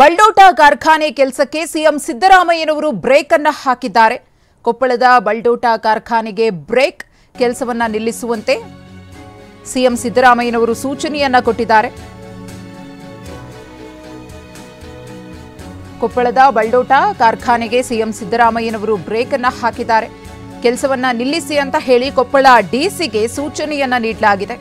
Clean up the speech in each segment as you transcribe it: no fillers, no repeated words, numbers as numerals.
ಬಲ್ಡೋಟ ಕಾರ್ಖಾನೆ ಕೆಲಸಕ್ಕೆ ಸಿಎಂ ಸಿದ್ದರಾಮಯ್ಯನವರು ಬ್ರೇಕ್ ಅನ್ನು ಹಾಕಿದ್ದಾರೆ. ಕೊಪ್ಪಳದ ಬಲ್ಡೋಟ ಕಾರ್ಖಾನೆಗೆ ಬ್ರೇಕ್, ಕೆಲಸವನ್ನ ನಿಲ್ಲಿಸುವಂತೆ ಸಿಎಂ ಸಿದ್ದರಾಮಯ್ಯನವರು ಸೂಚನೆಯನ್ನ ಕೊಟ್ಟಿದ್ದಾರೆ. ಕೊಪ್ಪಳದ ಬಲ್ಡೋಟ ಕಾರ್ಖಾನೆಗೆ ಸಿಎಂ ಸಿದ್ದರಾಮಯ್ಯನವರು ಬ್ರೇಕ್ ಅನ್ನು ಹಾಕಿದ್ದಾರೆ. ಕೆಲಸವನ್ನ ನಿಲ್ಲಿಸಿ ಅಂತ ಹೇಳಿ ಕೊಪ್ಪಳ ಡಿಸಿಗೆ ಸೂಚನೆಯನ್ನ ನೀಡಲಾಗಿದೆ.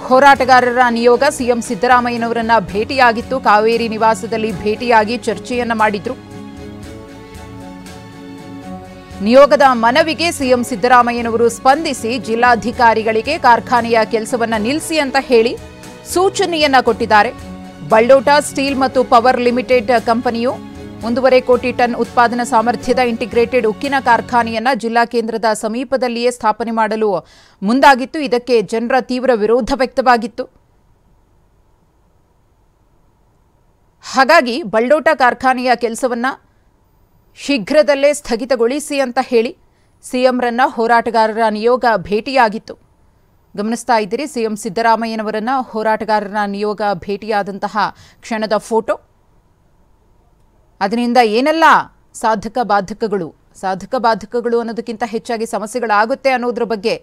ಹೋರಾಟಗಾರರ ನಿಯೋಗ ಸಿಎಂ ಸಿದ್ದರಾಮಯ್ಯನವರನ್ನ ಭೇಟಿಯಾಗಿತ್ತು. ಕಾವೇರಿ ನಿವಾಸದಲ್ಲಿ ಭೇಟಿಯಾಗಿ ಚರ್ಚೆಯನ್ನ ಮಾಡಿದ್ರು. ನಿಯೋಗದ ಮನವಿಗೆ ಸಿಎಂ ಸಿದ್ದರಾಮಯ್ಯನವರು ಸ್ಪಂದಿಸಿ ಜಿಲ್ಲಾಧಿಕಾರಿಗಳಿಗೆ ಕಾರ್ಖಾನೆಯ ಕೆಲಸವನ್ನ ನಿಲ್ಲಿಸಿ ಅಂತ ಹೇಳಿ ಸೂಚನೆಯನ್ನ ಕೊಟ್ಟಿದ್ದಾರೆ. ಬಲ್ಡೋಟ ಸ್ಟೀಲ್ ಮತ್ತು ಪವರ್ ಲಿಮಿಟೆಡ್ ಕಂಪನಿಯು 1.5 ಕೋಟಿ ಟನ್ ಉತ್ಪಾದನಾ ಸಾಮರ್ಥ್ಯದ ಇಂಟಿಗ್ರೇಟೆಡ್ ಉಕ್ಕಿನ ಕಾರ್ಖಾನೆಯನ್ನ ಜಿಲ್ಲಾ ಕೇಂದ್ರದ ಸಮೀಪದಲ್ಲಿಯೇ ಸ್ಥಾಪನೆ ಮಾಡಲು ಮುಂದಾಗಿತ್ತು. ಇದಕ್ಕೆ ಜನರ ತೀವ್ರ ವಿರೋಧ ವ್ಯಕ್ತವಾಗಿತ್ತು. ಹಾಗಾಗಿ ಬಲ್ಡೋಟ ಕಾರ್ಖಾನೆಯ ಕೆಲಸವನ್ನ ಶೀಘ್ರದಲ್ಲೇ ಸ್ಥಗಿತಗೊಳಿಸಿ ಅಂತ ಹೇಳಿ ಸಿಎಂರನ್ನ ಹೋರಾಟಗಾರರ ನಿಯೋಗ ಭೇಟಿಯಾಗಿತ್ತು. ಗಮನಿಸ್ತಾ ಇದ್ದೀರಿ, ಸಿಎಂ ಸಿದ್ದರಾಮಯ್ಯನವರನ್ನ ಹೋರಾಟಗಾರರ ನಿಯೋಗ ಭೇಟಿಯಾದಂತಹ ಕ್ಷಣದ ಫೋಟೋ. ಅದರಿಂದ ಏನೆಲ್ಲ ಸಾಧಕ ಬಾಧಕಗಳು ಅನ್ನೋದಕ್ಕಿಂತ ಹೆಚ್ಚಾಗಿ ಸಮಸ್ಯೆಗಳಾಗುತ್ತೆ ಅನ್ನೋದ್ರ ಬಗ್ಗೆ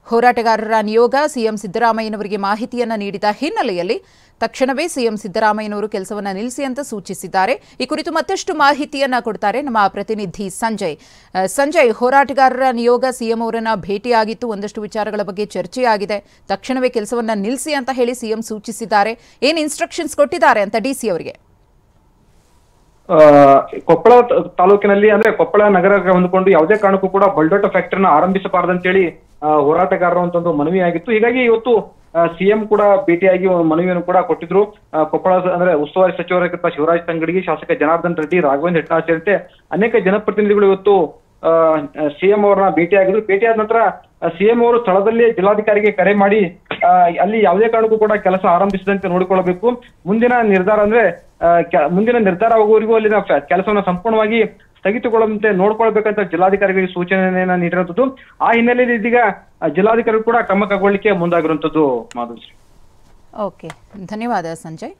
ಹೋರಾಟಗಾರರ ನಿಯೋಗ ಸಿಎಂ ಸಿದ್ದರಾಮಯ್ಯನವರಿಗೆ ಮಾಹಿತಿಯನ್ನ ನೀಡಿದ ಹಿನ್ನೆಲೆಯಲ್ಲಿ ತಕ್ಷಣವೇ ಸಿಎಂ ಸಿದ್ದರಾಮಯ್ಯನವರು ಕೆಲಸವನ್ನ ನಿಲ್ಲಿಸಿ ಅಂತ ಸೂಚಿಸಿದ್ದಾರೆ. ಈ ಕುರಿತು ಮತ್ತಷ್ಟು ಮಾಹಿತಿಯನ್ನ ಕೊಡ್ತಾರೆ ನಮ್ಮ ಪ್ರತಿನಿಧಿ ಸಂಜಯ್. ಹೋರಾಟಗಾರರ ನಿಯೋಗ ಸಿಎಂ ಅವರನ್ನ ಭೇಟಿಯಾಗಿತ್ತು. ಒಂದಷ್ಟು ವಿಚಾರಗಳ ಬಗ್ಗೆ ಚರ್ಚೆಯಾಗಿದೆ. ತಕ್ಷಣವೇ ಕೆಲಸವನ್ನ ನಿಲ್ಲಿಸಿ ಅಂತ ಹೇಳಿ ಸಿಎಂ ಸೂಚಿಸಿದ್ದಾರೆ. ಏನು ಇನ್ಸ್ಟ್ರಕ್ಷನ್ಸ್ ಕೊಟ್ಟಿದ್ದಾರೆ ಅಂತ ಡಿಸಿ ಅವರಿಗೆ? ಕೊಪ್ಪಳ ತಾಲೂಕಿನಲ್ಲಿ ಅಂದ್ರೆ ಕೊಪ್ಪಳ ನಗರಕ್ಕೆ ಹೊಂದಿಕೊಂಡು ಯಾವುದೇ ಕಾರಣಕ್ಕೂ ಕೂಡ ಬಲ್ಡೋಟ ಫ್ಯಾಕ್ಟರಿನ ಆರಂಭಿಸಬಾರದಂತೇಳಿ ಹೋರಾಟಗಾರರ ಒಂದು ಮನವಿಯಾಗಿತ್ತು. ಹೀಗಾಗಿ ಇವತ್ತು ಸಿಎಂ ಕೂಡ ಭೇಟಿಯಾಗಿ ಮನವಿಯನ್ನು ಕೂಡ ಕೊಟ್ಟಿದ್ರು. ಕೊಪ್ಪಳ ಅಂದ್ರೆ ಉಸ್ತುವಾರಿ ಸಚಿವರಾಗಿದ್ದ ಶಿವರಾಜ್ ತಂಗಡಗಿ, ಶಾಸಕ ಜನಾರ್ದನ್ ರೆಡ್ಡಿ, ರಾಘವೇಂದ್ರ ಹೆಟ್ನಾಳ್ ಸೇರಿದಂತೆ ಅನೇಕ ಜನಪ್ರತಿನಿಧಿಗಳು ಇವತ್ತು ಸಿಎಂ ಅವರನ್ನ ಭೇಟಿಯಾಗಿದ್ರು. ಭೇಟಿಯಾದ ನಂತರ ಸಿಎಂ ಅವರು ಸ್ಥಳದಲ್ಲಿ ಜಿಲ್ಲಾಧಿಕಾರಿಗೆ ಕರೆ ಮಾಡಿ ಅಲ್ಲಿ ಯಾವುದೇ ಕಾರಣಕ್ಕೂ ಕೂಡ ಕೆಲಸ ಆರಂಭಿಸದಂತೆ ನೋಡಿಕೊಳ್ಳಬೇಕು. ಮುಂದಿನ ನಿರ್ಧಾರ ಆಗುವವರೆಗೂ ಅಲ್ಲಿನ ಕೆಲಸವನ್ನು ಸಂಪೂರ್ಣವಾಗಿ ಸ್ಥಗಿತಗೊಳ್ಳುವಂತೆ ನೋಡ್ಕೊಳ್ಬೇಕಂತ ಜಿಲ್ಲಾಧಿಕಾರಿಗಳಿಗೆ ಸೂಚನೆಯನ್ನ ನೀಡಿರುವಂತದ್ದು. ಆ ಹಿನ್ನೆಲೆಯಲ್ಲಿ ಇದೀಗ ಜಿಲ್ಲಾಧಿಕಾರಿ ಕೂಡ ಕ್ರಮ ಕೈಗೊಳ್ಳಲಿಕ್ಕೆ ಮುಂದಾಗಿರುವಂತದ್ದು. ಮಾಧುಶ್ರೀ, ಓಕೆ, ಧನ್ಯವಾದ ಸಂಜಯ್.